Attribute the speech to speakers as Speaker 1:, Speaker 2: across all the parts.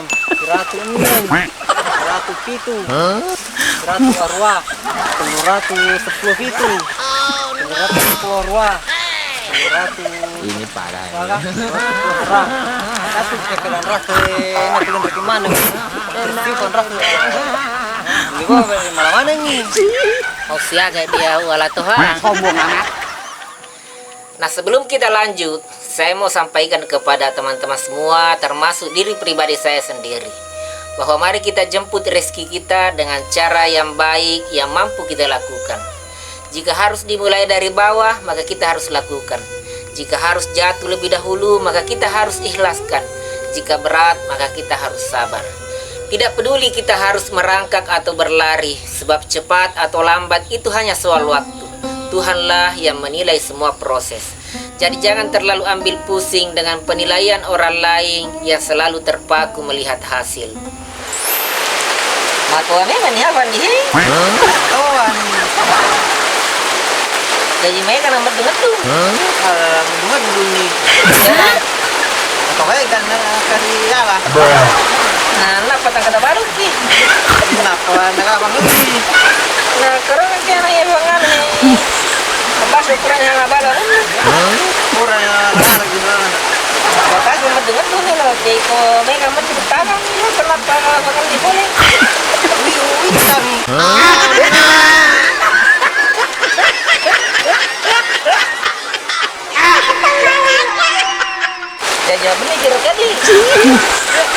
Speaker 1: 6, ratu 6, ratu 7, ratu arwah, ratu 10 itu, ratu 10 arwah, ratu
Speaker 2: Ini parah.
Speaker 1: Wala, ratu kekelan ratu nakilan dari mana? Sifon ratu. Ligo malah mana nih?
Speaker 2: Oh siaga dia wala Tuhan.
Speaker 1: Sombong amat.
Speaker 2: Nah sebelum kita lanjut, saya mau sampaikan kepada teman-teman semua, termasuk diri pribadi saya sendiri, bahwa mari kita jemput rezeki kita dengan cara yang baik, yang mampu kita lakukan. Jika harus dimulai dari bawah, maka kita harus lakukan. Jika harus jatuh lebih dahulu, maka kita harus ikhlaskan. Jika berat, maka kita harus sabar. Tidak peduli kita harus merangkak atau berlari, sebab cepat atau lambat itu hanya soal waktu. Tuhanlah yang menilai semua proses. Jadi jangan terlalu ambil pusing dengan penilaian orang lain yang selalu terpaku melihat hasil. Matuannya apa nih?
Speaker 1: Tuan,
Speaker 2: Jadi mereka nomor dengar tuh.
Speaker 1: bunga dulu nih. Atau kayak kan kasih ala.
Speaker 2: Nah, kenapa tak kata baru ki?
Speaker 1: Kenapa nggak lebih?
Speaker 2: Nah, karena kan yang bangan nih. Apa ukuran yang abal
Speaker 1: Kurang ada gimana?
Speaker 2: Bapak cuma dengar tuh nih loh, jadi kok mereka masih bertarung nih, kenapa bakal diboleh?
Speaker 1: Wih, kami.
Speaker 2: Jajah benih jeruk tadi.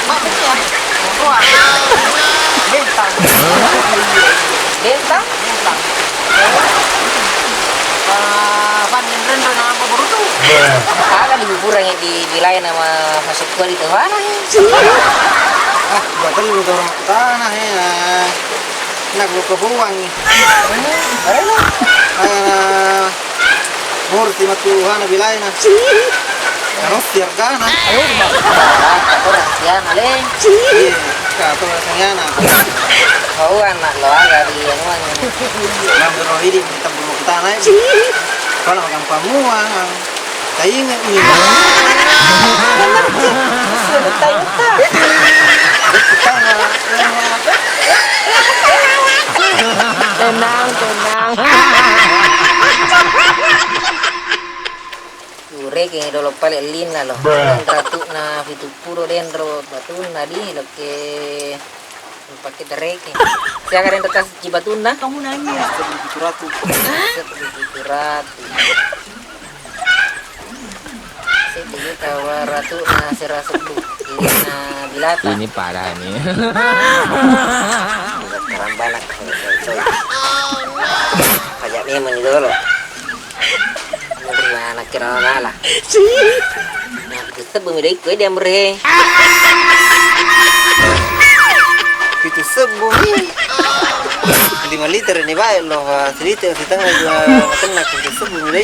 Speaker 1: Maksudnya, wah, bentang,
Speaker 2: Bentang.
Speaker 1: bentang. Panen rendang apa baru tuh?
Speaker 2: Agak di kuburan yang di wilayah nama masuk gua di Tuhan.
Speaker 1: Betul lu orang tanah ya. Nak lu kebuang nih.
Speaker 2: Karena
Speaker 1: Murti matuhan bilay na. Ano tiar kana?
Speaker 2: orang sian ale.
Speaker 1: Kato sanyana.
Speaker 2: Kau anak lo agak di yang mana?
Speaker 1: Ngambil roh ini kita bulu tanah. Kalau makan pamuang, tak ingat ni.
Speaker 2: Tenang, tenang. Ure que lo pale lin la lo. Ratu na fitu puro dentro batun na di lo que pakai tereke. Saya akan retas cibatun na.
Speaker 1: Kamu nangis seperti ratu.
Speaker 2: Seperti ratu. Saya tinggal tawa ratu na serasa bu. Ini na bilata.
Speaker 3: Ini parah nih.
Speaker 2: Karang balak. Pajak memang dulu. Mungkin anak kira lah. Nah, kita bumidai kue dia mereh.
Speaker 1: Itu sebum 5 liter ni baik loh, 1 liter kita nggak makan nak itu sebum ni.